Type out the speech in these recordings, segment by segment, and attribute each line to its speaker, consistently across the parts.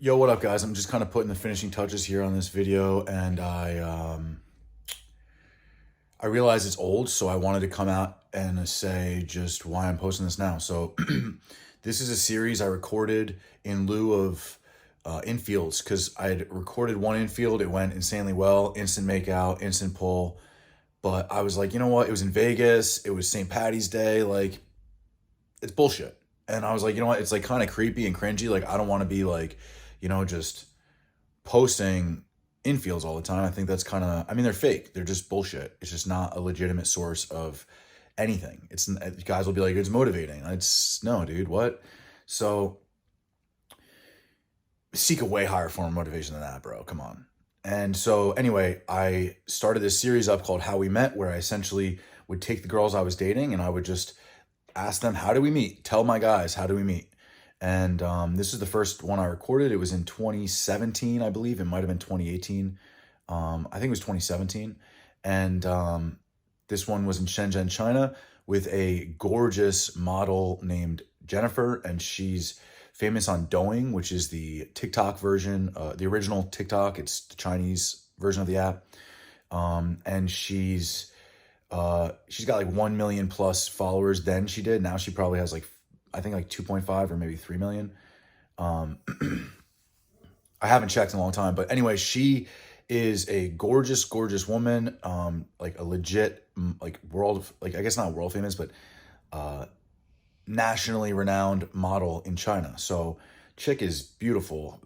Speaker 1: Yo, what up, guys? I'm just kind of putting the finishing touches here on this video, and I realize it's old, so I wanted to come out and say just why I'm posting this now. So this is a series I recorded in lieu of infields, because I had recorded one infield. It went insanely well, instant makeout, instant pull. But I was like, you know what? It was in Vegas. It was St. Patty's Day. Like, it's bullshit. And I was like, you know what? It's like kind of creepy and cringy. Like, I don't want to be like, just posting infields all the time. I think that's kind of, I mean, they're fake. They're just bullshit. It's just not a legitimate source of anything. It's, guys will be like, it's motivating. It's, no, dude, what? So seek a way higher form of motivation than that, bro. Come on. And so anyway, I started this series up called How We Met, where I essentially would take the girls I was dating and I would just ask them, how do we meet? Tell my guys, how do we meet? And this is the first one I recorded. It was in 2017, I believe. It might have been 2018. I think it was 2017. And this one was in Shenzhen, China, with a gorgeous model named Jennifer. And she's famous on Douyin, which is the TikTok version, the original TikTok. It's the Chinese version of the app. And she's got like 1 million plus followers then she did. Now she probably has like, I think like 2.5 or maybe 3 million. I haven't checked in a long time, but anyway, she is a gorgeous, gorgeous woman. Like a legit, like world, like I guess not world famous, but nationally renowned model in China. So chick is beautiful.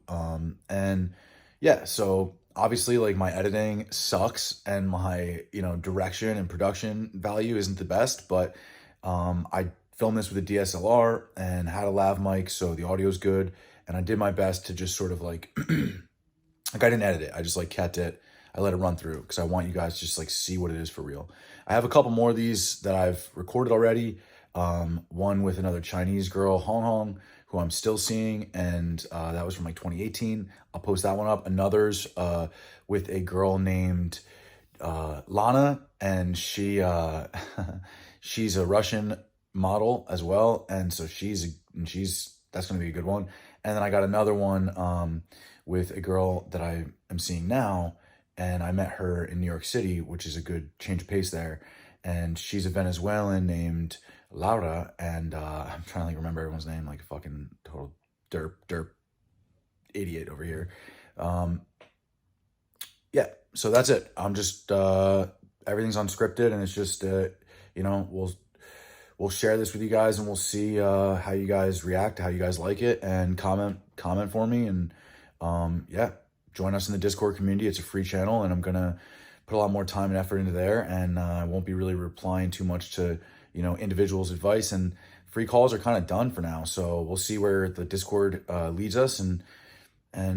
Speaker 1: And yeah, so obviously like my editing sucks and my, direction and production value isn't the best, but I filmed this with a DSLR and had a lav mic, so the audio is good. And I did my best to just sort of like, like I didn't edit it. I just like kept it. I let it run through because I want you guys to just like see what it is for real. I have a couple more of these that I've recorded already. One with another Chinese girl, Hong Hong, who I'm still seeing. And that was from like 2018. I'll post that one up. Another's with a girl named Lana, and she's a Russian model as well, and so that's going to be a good one. And then I got another one with a girl that I am seeing now, and I met her in New York City, which is a good change of pace there. And she's a Venezuelan named Laura, and I'm trying to remember everyone's name, like a fucking total derp idiot over here. Yeah, so that's it. I'm just everything's unscripted, and it's just we'll share this with you guys, and we'll see how you guys react, how you guys like it, and comment for me. And yeah, join us in the Discord community. It's a free channel, and I'm gonna put a lot more time and effort into there, and I won't be really replying too much to individuals' advice. And free calls are kind of done for now, so we'll see where the Discord leads us, and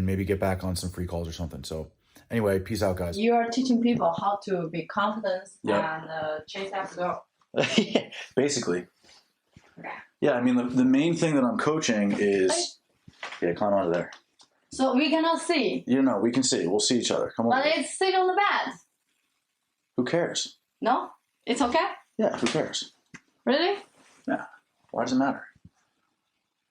Speaker 1: maybe get back on some free calls or something. So anyway, peace out, guys.
Speaker 2: You are teaching people how to be confident and chase after girl.
Speaker 1: Basically.
Speaker 2: Okay.
Speaker 1: Yeah, I mean, the main thing that I'm coaching is... Yeah, climb onto there.
Speaker 2: So we cannot see.
Speaker 1: We can see. We'll see each other. Come on.
Speaker 2: But it's sit on the bed.
Speaker 1: Who cares?
Speaker 2: No? It's okay?
Speaker 1: Yeah, who cares?
Speaker 2: Really?
Speaker 1: Yeah. Why does it matter?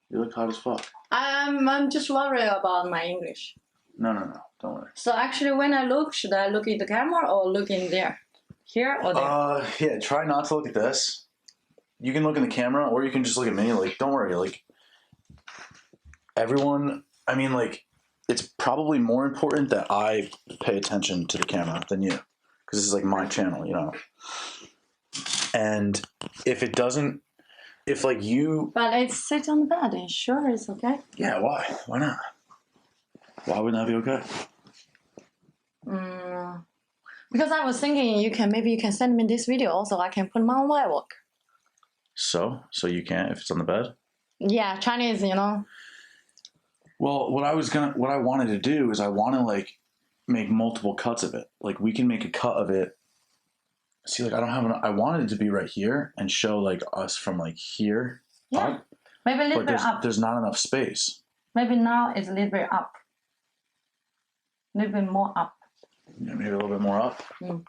Speaker 1: You look hot as fuck.
Speaker 2: I'm just worried about my English.
Speaker 1: No. Don't worry.
Speaker 2: So actually when I look, should I look in the camera or look in there? Here or there?
Speaker 1: Yeah, try not to look at this. You can look in the camera, or you can just look at me. Like, don't worry. Like, everyone, I mean, like, it's probably more important that I pay attention to the camera than you. Because this is, like, my channel, And if it doesn't, if, like, you...
Speaker 2: But it's sit on the bed. Are you sure it's okay?
Speaker 1: Yeah, why? Why not? Why wouldn't that be okay?
Speaker 2: Because I was thinking maybe you can send me this video also. I can put my own work.
Speaker 1: So you can't if it's on the bed?
Speaker 2: Yeah, Chinese,
Speaker 1: Well, what I wanted to do is I want to like make multiple cuts of it. Like we can make a cut of it. See, like I wanted it to be right here and show like us from like here up.
Speaker 2: Maybe a little bit up.
Speaker 1: There's not enough space.
Speaker 2: Maybe now it's a little bit up. A little bit more up.
Speaker 1: Yeah, maybe a little bit more up.
Speaker 2: Mm.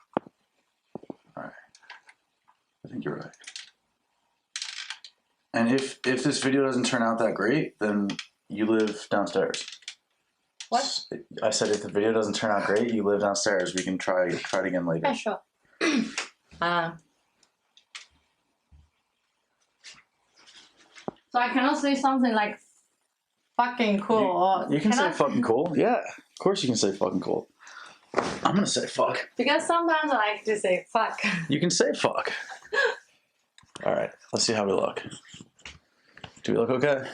Speaker 1: All right. I think you're right. And if this video doesn't turn out that great, then you live downstairs.
Speaker 2: What?
Speaker 1: I said if the video doesn't turn out great, you live downstairs. We can try it again later.
Speaker 2: Yeah, sure. So I cannot say something like fucking cool.
Speaker 1: You can say
Speaker 2: cannot-
Speaker 1: fucking cool. Yeah, of course you can say fucking cool. I'm gonna say fuck.
Speaker 2: Because sometimes I like to say fuck.
Speaker 1: You can say fuck. All right, let's see how we look. Do we look okay?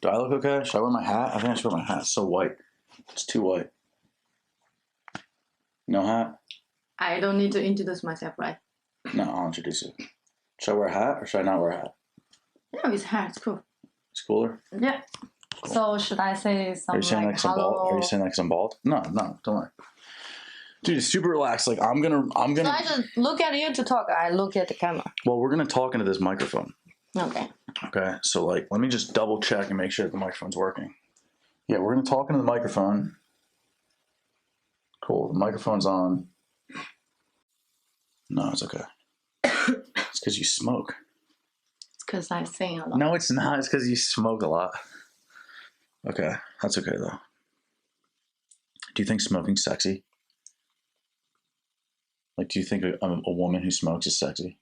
Speaker 1: Do I look okay? Should I wear my hat? I think I should wear my hat. It's so white. It's too white. No hat?
Speaker 2: I don't need to introduce myself, right?
Speaker 1: No, I'll introduce you. Should I wear a hat or should I not wear a hat?
Speaker 2: No, it's hair. It's cool.
Speaker 1: It's cooler.
Speaker 2: Yeah. So should I say
Speaker 1: Are
Speaker 2: something
Speaker 1: you saying
Speaker 2: like
Speaker 1: like I'm bald? Are you saying like I'm bald? No, don't worry. Dude, it's super relaxed. Like I'm gonna.
Speaker 2: So I just look at you to talk. I look at the camera.
Speaker 1: Well, we're gonna talk into this microphone.
Speaker 2: Okay.
Speaker 1: Okay, so like, let me just double check and make sure that the microphone's working. Yeah, we're gonna talk into the microphone. Cool. The microphone's on. No, it's okay. It's because you smoke.
Speaker 2: It's because I sing a lot.
Speaker 1: No, it's not. It's because you smoke a lot. Okay, that's okay though. Do you think smoking's sexy? Like, do you think a woman who smokes is sexy?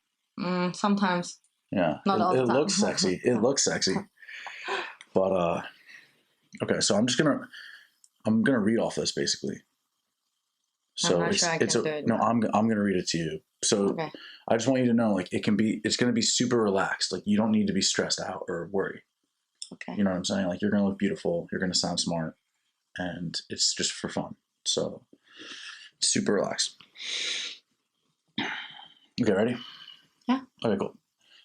Speaker 2: Sometimes.
Speaker 1: Yeah,
Speaker 2: Not all the
Speaker 1: it
Speaker 2: time.
Speaker 1: looks sexy. It looks sexy. But okay. So I'm gonna read off this basically. So
Speaker 2: I'm not sure I can do it
Speaker 1: no.
Speaker 2: now.
Speaker 1: I'm gonna read it to you. So
Speaker 2: Okay.
Speaker 1: I just want you to know, like, it's gonna be super relaxed. Like, you don't need to be stressed out or worried.
Speaker 2: Okay.
Speaker 1: You know what I'm saying? Like, you're gonna look beautiful. You're gonna sound smart, and it's just for fun. So super relaxed. Okay, ready?
Speaker 2: Yeah.
Speaker 1: Okay, cool.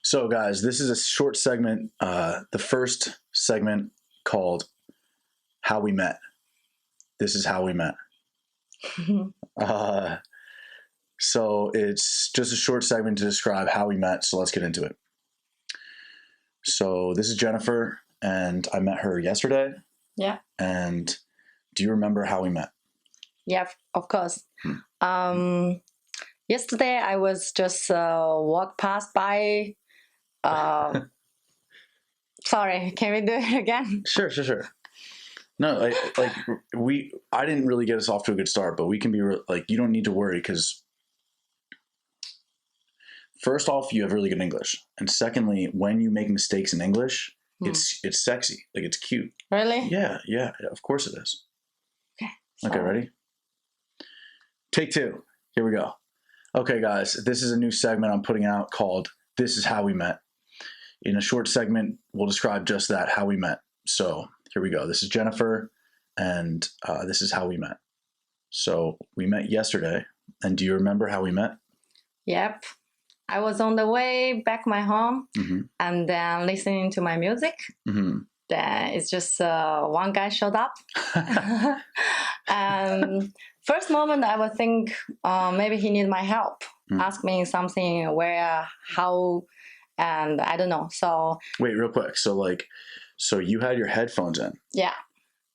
Speaker 1: So, guys, this is a short segment. The first segment called "How We Met." This is how we met. So it's just a short segment to describe how we met. So let's get into it. So this is Jennifer, and I met her yesterday.
Speaker 2: Yeah.
Speaker 1: And do you remember how we met?
Speaker 2: Yeah, of course. Yesterday I was just walk past by. Sorry, can we do it again?
Speaker 1: Sure. No, I didn't really get us off to a good start, but we can be like, you don't need to worry because first off, you have really good English, and secondly, when you make mistakes in English, it's sexy, like it's cute.
Speaker 2: Really?
Speaker 1: Yeah, of course it is.
Speaker 2: Okay.
Speaker 1: Okay, ready? Take two. Here we go. Okay, guys, this is a new segment I'm putting out called "This is How We Met." In a short segment, we'll describe just that, how we met. So here we go. This is Jennifer, and this is how we met. So we met yesterday, and do you remember how we met?
Speaker 2: Yep. I was on the way back my home, and then listening to my music. Then it's just one guy showed up. And first moment I would think maybe he needs my help. Ask me something where, how, and I don't know. So
Speaker 1: wait, real quick. So you had your headphones in.
Speaker 2: Yeah.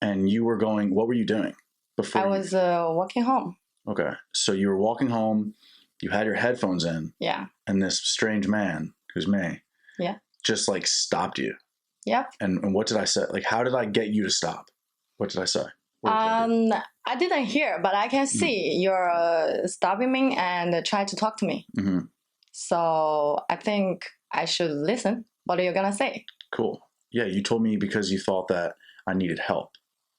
Speaker 1: And you were going, what were you doing before?
Speaker 2: I was walking home.
Speaker 1: Okay. So you were walking home, you had your headphones in.
Speaker 2: Yeah.
Speaker 1: And this strange man, who's me, just like stopped you.
Speaker 2: Yep.
Speaker 1: And what did I say? Like, how did I get you to stop? What did I say?
Speaker 2: I didn't hear, but I can see you're stopping me and try to talk to me. So I think I should listen. What are you gonna say?
Speaker 1: Cool. Yeah, you told me because you thought that I needed help,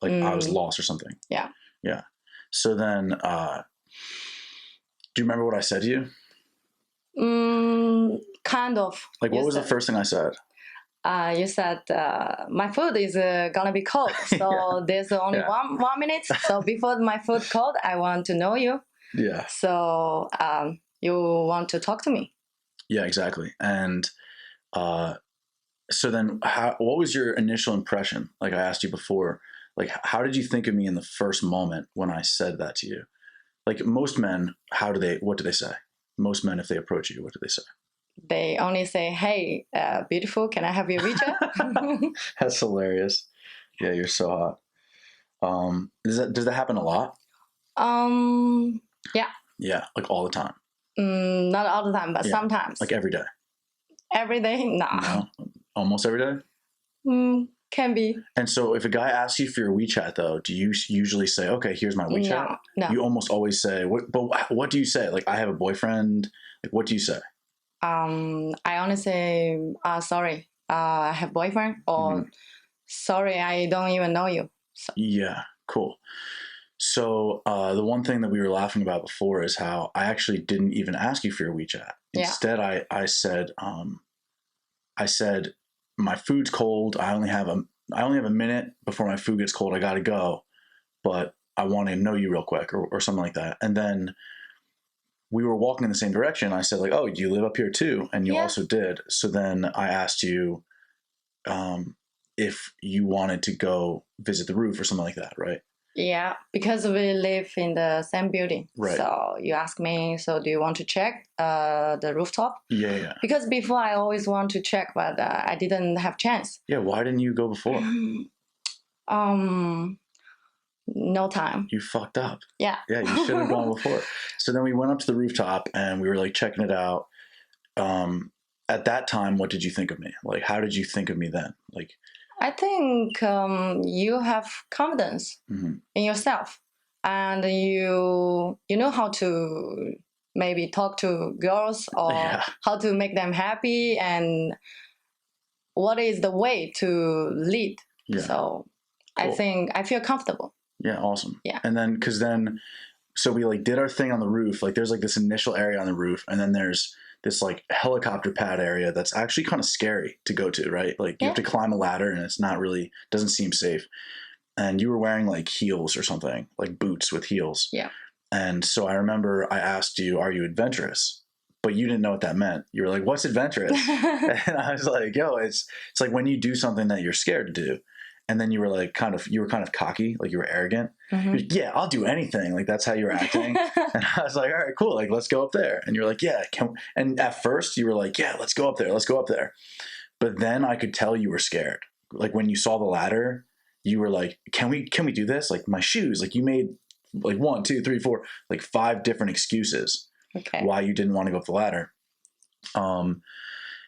Speaker 1: like I was lost or something.
Speaker 2: Yeah.
Speaker 1: So then, do you remember what I said to you?
Speaker 2: Kind of.
Speaker 1: Like, what was the first thing I said?
Speaker 2: You said my food is gonna be cold, so there's only 1 minute. So before my food cold, I want to know you.
Speaker 1: Yeah.
Speaker 2: So you want to talk to me?
Speaker 1: Yeah, exactly. And so then, what was your initial impression? Like I asked you before, like how did you think of me in the first moment when I said that to you? Like most men, what do they say? Most men, if they approach you, what do they say?
Speaker 2: They only say, "Hey, beautiful, can I have your WeChat?"
Speaker 1: That's hilarious. Yeah, you're so hot. Does that happen a lot?
Speaker 2: Yeah.
Speaker 1: Yeah, like all the time.
Speaker 2: Not all the time, but sometimes.
Speaker 1: Like every day.
Speaker 2: Every day? No.
Speaker 1: Almost every day?
Speaker 2: Can be.
Speaker 3: And so if a guy asks you for your WeChat, though, do you usually say, okay, here's my WeChat?
Speaker 2: No.
Speaker 3: You almost always say, what do you say? Like, I have a boyfriend. Like, what do you say?
Speaker 2: I only say, sorry, I have boyfriend, or sorry, I don't even know you. So.
Speaker 3: Yeah, cool. So the one thing that we were laughing about before is how I actually didn't even ask you for your WeChat. Instead, I said, my food's cold. I only have a minute before my food gets cold. I got to go, but I want to know you real quick, or something like that. And then we were walking in the same direction. I said, like, oh, do you live up here too? And you also did. So then I asked you if you wanted to go visit the roof or something like that, right?
Speaker 2: Yeah, because we live in the same building.
Speaker 3: Right.
Speaker 2: So you ask me, so do you want to check the rooftop?
Speaker 3: Yeah.
Speaker 2: Because before I always want to check, but I didn't have chance.
Speaker 3: Yeah, why didn't you go before?
Speaker 2: No time.
Speaker 3: You fucked up.
Speaker 2: Yeah.
Speaker 3: Yeah, you should have gone before. So then we went up to the rooftop and we were like checking it out. At that time, what did you think of me? Like, how did you think of me then? Like,
Speaker 2: I think you have confidence in yourself, and you know how to maybe talk to girls, or how to make them happy, and what is the way to lead. So cool. I think I feel comfortable.
Speaker 3: Yeah, awesome.
Speaker 2: Yeah.
Speaker 3: And then so we like did our thing on the roof. Like there's like this initial area on the roof, and then there's this like helicopter pad area that's actually kind of scary to go to, right? Like you have to climb a ladder, and it's not really, doesn't seem safe. And you were wearing like heels or something, like boots with heels.
Speaker 2: Yeah.
Speaker 3: And so I remember I asked you, are you adventurous? But you didn't know what that meant. You were like, what's adventurous? And I was like, yo, it's like when you do something that you're scared to do. And then you were like kind of cocky, like you were arrogant. You're like, yeah, I'll do anything. Like that's how you were acting. And I was like, all right, cool. Like, let's go up there. And you're like, yeah. And at first you were like, yeah, let's go up there. Let's go up there. But then I could tell you were scared. Like when you saw the ladder, you were like, can we do this? Like my shoes, like you made like 1, 2, 3, 4, like 5 different excuses why you didn't want to go up the ladder.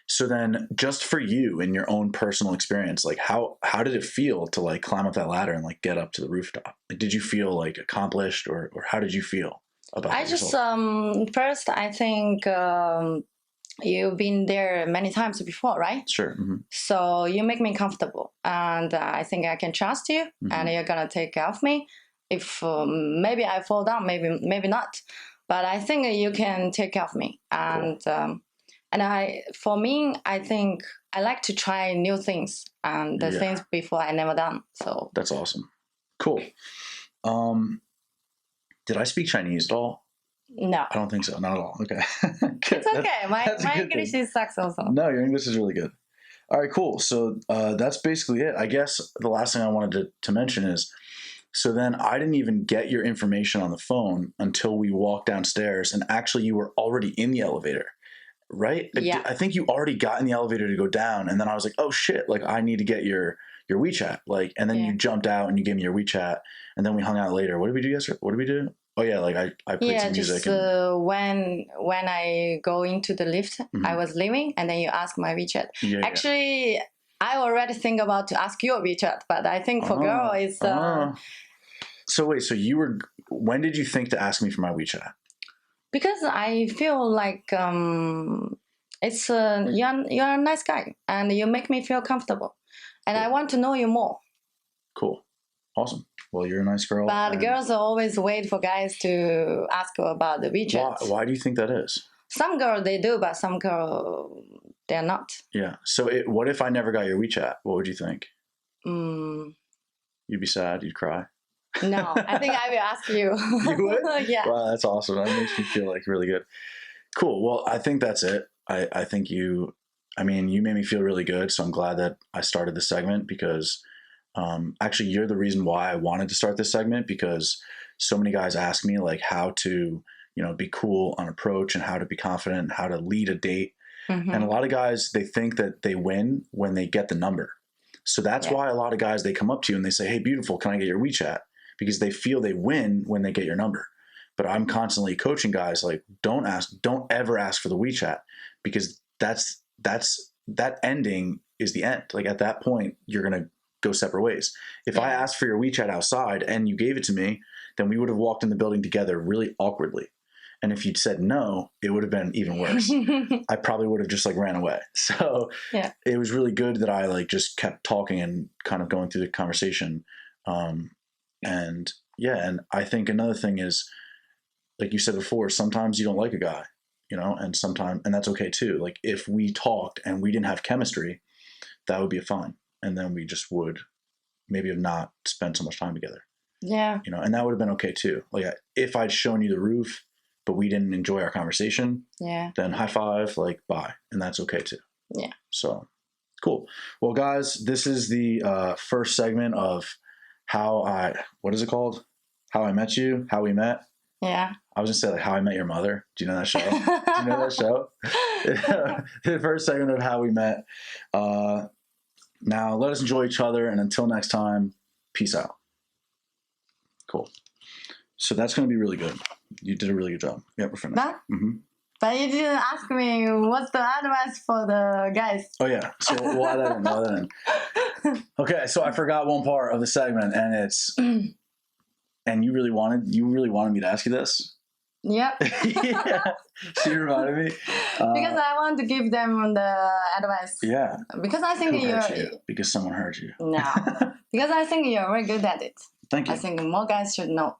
Speaker 3: So then just for you in your own personal experience, like how did it feel to like climb up that ladder and like get up to the rooftop? Like, did you feel like accomplished, or how did you feel about it?
Speaker 2: Just, first, I think you've been there many times before, right?
Speaker 3: Sure.
Speaker 2: So you make me comfortable, and I think I can trust you, and you're going to take care of me. If maybe I fall down, maybe not. But I think you can take care of me. And cool. And I think I like to try new things and the things before I never done. So
Speaker 3: that's awesome. Cool. Did I speak Chinese at all?
Speaker 2: No.
Speaker 3: I don't think so. Not at all. Okay.
Speaker 2: It's okay. My English is sucks also.
Speaker 3: No, your English is really good. All right, cool. So that's basically it. I guess the last thing I wanted to mention is, so then I didn't even get your information on the phone until we walked downstairs, and actually you were already in the elevator. Right?
Speaker 2: Yeah.
Speaker 3: I think you already got in the elevator to go down, and then I was like, oh shit, like I need to get your WeChat. Like, and then you jumped out and you gave me your WeChat, and then we hung out later. What did we do yesterday? What did we do? Oh yeah, like I played some music.
Speaker 2: Just when I go into the lift, I was leaving, and then you ask my WeChat. Actually, I already think about to ask your WeChat, but I think for girl it's.
Speaker 3: So wait, when did you think to ask me for my WeChat?
Speaker 2: Because I feel like it's you're a nice guy, and you make me feel comfortable, and I want to know you more.
Speaker 3: Cool, awesome. Well, you're a nice girl.
Speaker 2: But girls always wait for guys to ask about the WeChat.
Speaker 3: Why do you think that is?
Speaker 2: Some girls they do, but some girls they're not.
Speaker 3: Yeah. So what if I never got your WeChat? What would you think? You'd be sad. You'd cry.
Speaker 2: No, I think I will ask you.
Speaker 3: You would?
Speaker 2: Yeah.
Speaker 3: Wow, that's awesome. That makes me feel like really good. Cool. Well, I think that's it. I think you made me feel really good. So I'm glad that I started this segment, because actually you're the reason why I wanted to start this segment, because so many guys ask me like how to, be cool on approach, and how to be confident, and how to lead a date. And a lot of guys, they think that they win when they get the number. So that's why a lot of guys, they come up to you and they say, hey, beautiful, can I get your WeChat? Because they feel they win when they get your number. But I'm constantly coaching guys like, don't ever ask for the WeChat, because that ending is the end. Like at that point, you're going to go separate ways. If I asked for your WeChat outside and you gave it to me, then we would have walked in the building together really awkwardly. And if you'd said no, it would have been even worse. I probably would have just like ran away. So it was really good that I like just kept talking and kind of going through the conversation. And I think another thing is, like you said before, sometimes you don't like a guy, you know, and that's okay too. Like if we talked and we didn't have chemistry, that would be fine. And then we just would maybe have not spent so much time together.
Speaker 2: Yeah.
Speaker 3: You know, and that would have been okay too. Like if I'd shown you the roof, but we didn't enjoy our conversation, then high five, like bye. And that's okay too.
Speaker 2: Yeah.
Speaker 3: So cool. Well, guys, this is the first segment of what is it called? How I Met You, How We Met.
Speaker 2: Yeah.
Speaker 3: I was gonna say like How I Met Your Mother. Do you know that show? Do you know that show? The first segment of How We Met. Now let us enjoy each other, and until next time, peace out. Cool. So that's gonna be really good. You did a really good job. Yeah, we're finished.
Speaker 2: But you didn't ask me what's the advice for the guys.
Speaker 3: Oh yeah. So we'll add that in. Okay, so I forgot one part of the segment, and it's and you really wanted me to ask you this?
Speaker 2: Yep.
Speaker 3: Yeah. She reminded me.
Speaker 2: Because I want to give them the advice.
Speaker 3: Yeah.
Speaker 2: Because I think
Speaker 3: you? Because someone heard you.
Speaker 2: No. Because I think you're very good at it.
Speaker 3: Thank you.
Speaker 2: I think more guys should know.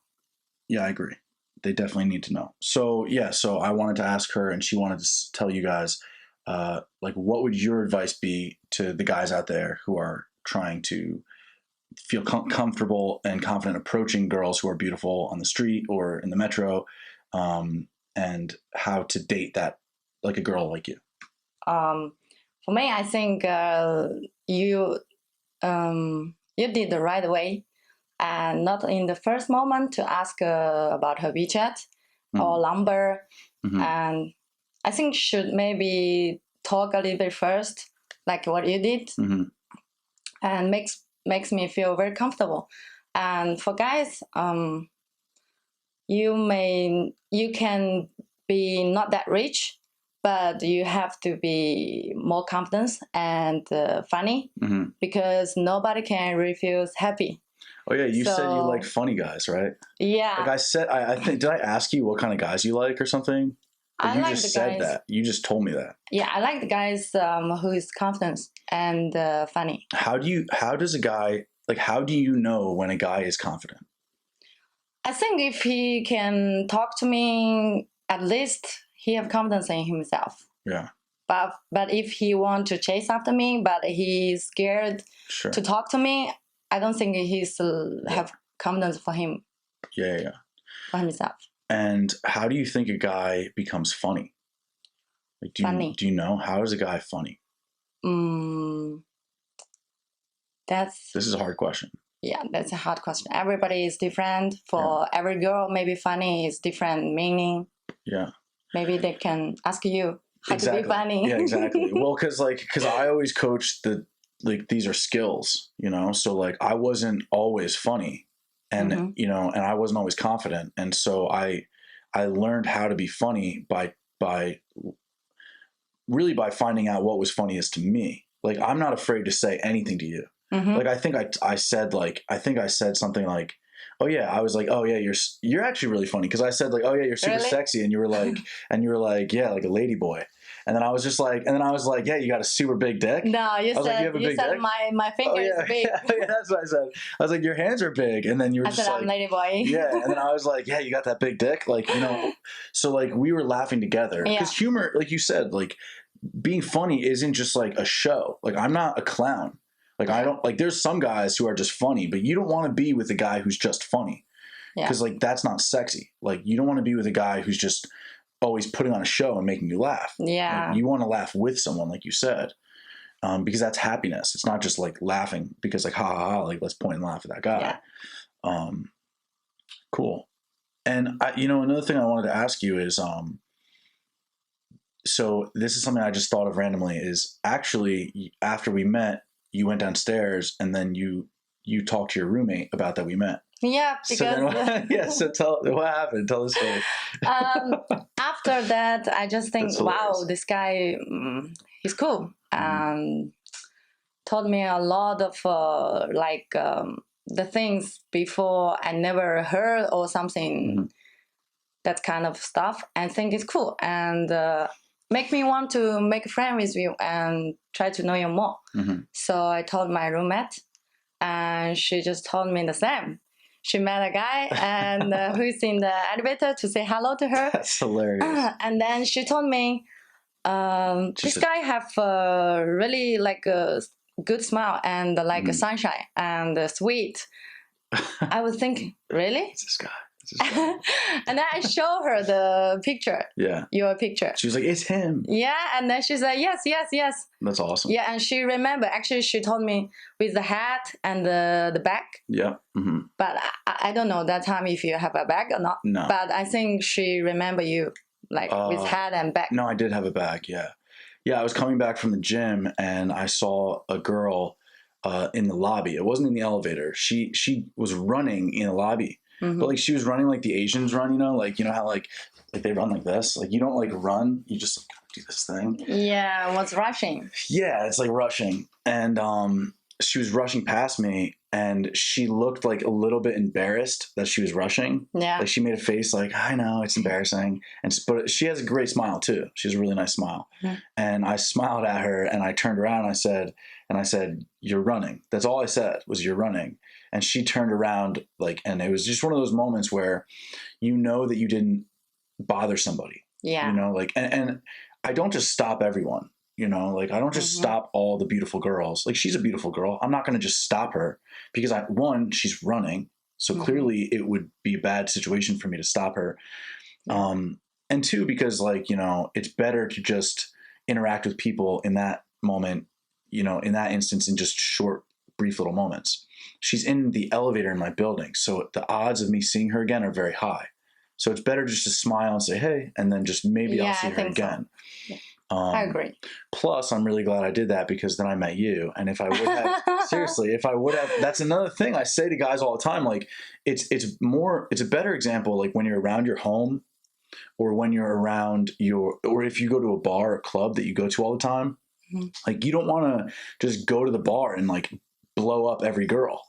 Speaker 3: Yeah, I agree. They definitely need to know. So so I wanted to ask her, and she wanted to tell you guys, like, what would your advice be to the guys out there who are trying to feel comfortable and confident approaching girls who are beautiful on the street or in the metro, and how to date that, like a girl like you?
Speaker 2: For me, I think you did the right way. And not in the first moment to ask about her WeChat or number. And I think should maybe talk a little bit first, like what you did, and makes me feel very comfortable. And for guys, you can be not that rich, but you have to be more confident and funny, because nobody can refuse happy.
Speaker 3: Oh yeah, you said you like funny guys, right?
Speaker 2: Yeah.
Speaker 3: Like I said, I think, did I ask you what kind of guys you like or something? Or
Speaker 2: I
Speaker 3: you
Speaker 2: like
Speaker 3: just
Speaker 2: the
Speaker 3: said
Speaker 2: guys.
Speaker 3: that. You just told me that.
Speaker 2: Yeah, I like the guys who is confident and funny.
Speaker 3: How do you know when a guy is confident?
Speaker 2: I think if he can talk to me, at least he have confidence in himself.
Speaker 3: Yeah.
Speaker 2: But if he want to chase after me, but he's scared to talk to me, I don't think he's have confidence for him.
Speaker 3: Yeah.
Speaker 2: For himself. And
Speaker 3: how do you think a guy becomes funny? Like, do you know, how is a guy funny? This is a hard question.
Speaker 2: Yeah, that's a hard question. Everybody is different. For every girl, maybe funny is different meaning.
Speaker 3: Yeah.
Speaker 2: Maybe they can ask you how to be funny.
Speaker 3: Yeah, exactly. Well, because I always coach these are skills, you know? So like I wasn't always funny and, you know, and I wasn't always confident. And so I learned how to be funny by finding out what was funniest to me. Like, I'm not afraid to say anything to you. Like, I think I said something like, oh yeah, I was like, oh yeah, you're actually really funny. Cause I said like, oh yeah, you're super sexy. And you were like, yeah, like a lady boy. And then I was like, yeah, you got a super big dick.
Speaker 2: No, you said my finger is big.
Speaker 3: Yeah, that's what I said. I was like, your hands are big. And then you were
Speaker 2: I said, I'm lady boy.
Speaker 3: Yeah. And then I was like, yeah, you got that big dick. Like, you know, so like we were laughing together. Because humor, like you said, like being funny isn't just like a show. Like, I'm not a clown. Like, I don't, like, there's some guys who are just funny, but you don't want to be with a guy who's just funny. Because like, that's not sexy. Like, you don't want to be with a guy who's just always putting on a show and making you laugh.
Speaker 2: Yeah.
Speaker 3: Like, you want to laugh with someone, like you said, because that's happiness. It's not just like laughing because like, ha ha ha, like let's point and laugh at that guy. Yeah. Cool. And you know, another thing I wanted to ask you is, so this is something I just thought of randomly, is actually after we met, you went downstairs and then you talked to your roommate about that we met.
Speaker 2: Yeah, because
Speaker 3: so tell what happened. Tell the story.
Speaker 2: After that, I just think, wow, this guy, he's cool. Told taught me a lot of the things before I never heard or something. That kind of stuff, and think it's cool, and make me want to make a friend with you and try to know you more. So I told my roommate, and she just told me the same. She met a guy and who's in the elevator to say hello to her.
Speaker 3: That's hilarious.
Speaker 2: And then she told me, this guy have really like a good smile and like a sunshine and sweet. I was thinking, really?
Speaker 3: It's this guy.
Speaker 2: And then I show her the picture.
Speaker 3: Yeah.
Speaker 2: Your picture.
Speaker 3: She was like, it's him.
Speaker 2: Yeah, and then she's like, yes.
Speaker 3: That's awesome.
Speaker 2: Yeah, and she remembered. Actually, she told me with the hat and the bag.
Speaker 3: Yeah.
Speaker 2: But I don't know that time if you have a bag or not.
Speaker 3: No.
Speaker 2: But I think she remember you like with hat and bag.
Speaker 3: No, I did have a bag, yeah. Yeah, I was coming back from the gym and I saw a girl in the lobby. It wasn't in the elevator. She was running in the lobby. But like she was running like the Asians run, like you know how like they run like this. Like you don't like run, you just like, do this thing.
Speaker 2: Yeah, what's rushing?
Speaker 3: Yeah, it's like rushing. And she was rushing past me, and she looked like a little bit embarrassed that she was rushing.
Speaker 2: Yeah,
Speaker 3: like she made a face like, I know it's embarrassing, but she has a great smile too. She has a really nice smile. And I smiled at her, and I turned around, and I said, you're running. That's all I said was, you're running. And she turned around and it was just one of those moments where you know that you didn't bother somebody.
Speaker 2: Yeah.
Speaker 3: And I don't just stop everyone, I don't just stop all the beautiful girls. Like, she's a beautiful girl. I'm not going to just stop her because one, she's running. So clearly it would be a bad situation for me to stop her. And two, because it's better to just interact with people in that moment, in that instance, in just short, brief little moments. She's in the elevator in my building, so the odds of me seeing her again are very high. So it's better just to smile and say, hey, and then just maybe I'll see her again.
Speaker 2: So. Yeah. I agree.
Speaker 3: Plus, I'm really glad I did that because then I met you. And if I would have, seriously, that's another thing I say to guys all the time. Like, it's a better example, like when you're around your home or when you're around or if you go to a bar or club that you go to all the time, like you don't want to just go to the bar and like blow up every girl.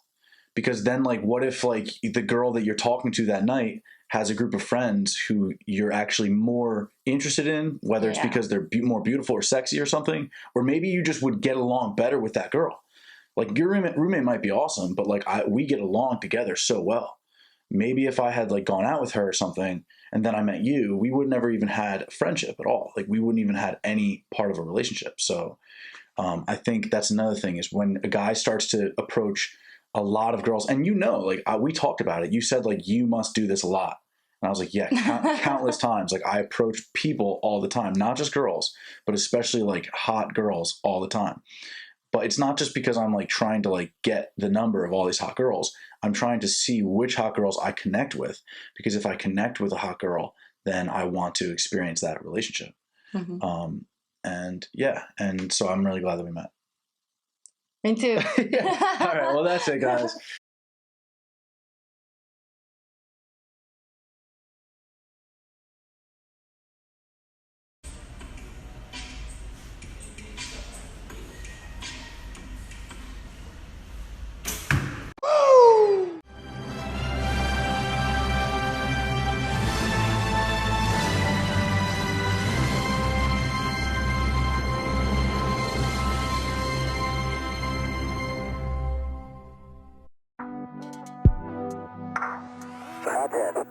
Speaker 3: Because then, like, what if, like, the girl that you're talking to that night has a group of friends who you're actually more interested in, whether it's because they're more beautiful or sexy or something, or maybe you just would get along better with that girl. Like, your roommate might be awesome, but, like, we get along together so well. Maybe if I had, like, gone out with her or something, and then I met you, we would never even had a friendship at all. Like, we wouldn't even had any part of a relationship. So I think that's another thing is when a guy starts to approach a lot of girls, and we talked about it. You said, like, you must do this a lot. And I was like, yeah, countless times. Like, I approach people all the time, not just girls, but especially like hot girls all the time. But it's not just because I'm like trying to like get the number of all these hot girls. I'm trying to see which hot girls I connect with, because if I connect with a hot girl, then I want to experience that relationship. And so I'm really glad that we met.
Speaker 2: Me too.
Speaker 3: Yeah. All right. Well, that's it, guys.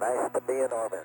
Speaker 4: Nice to be in orbit.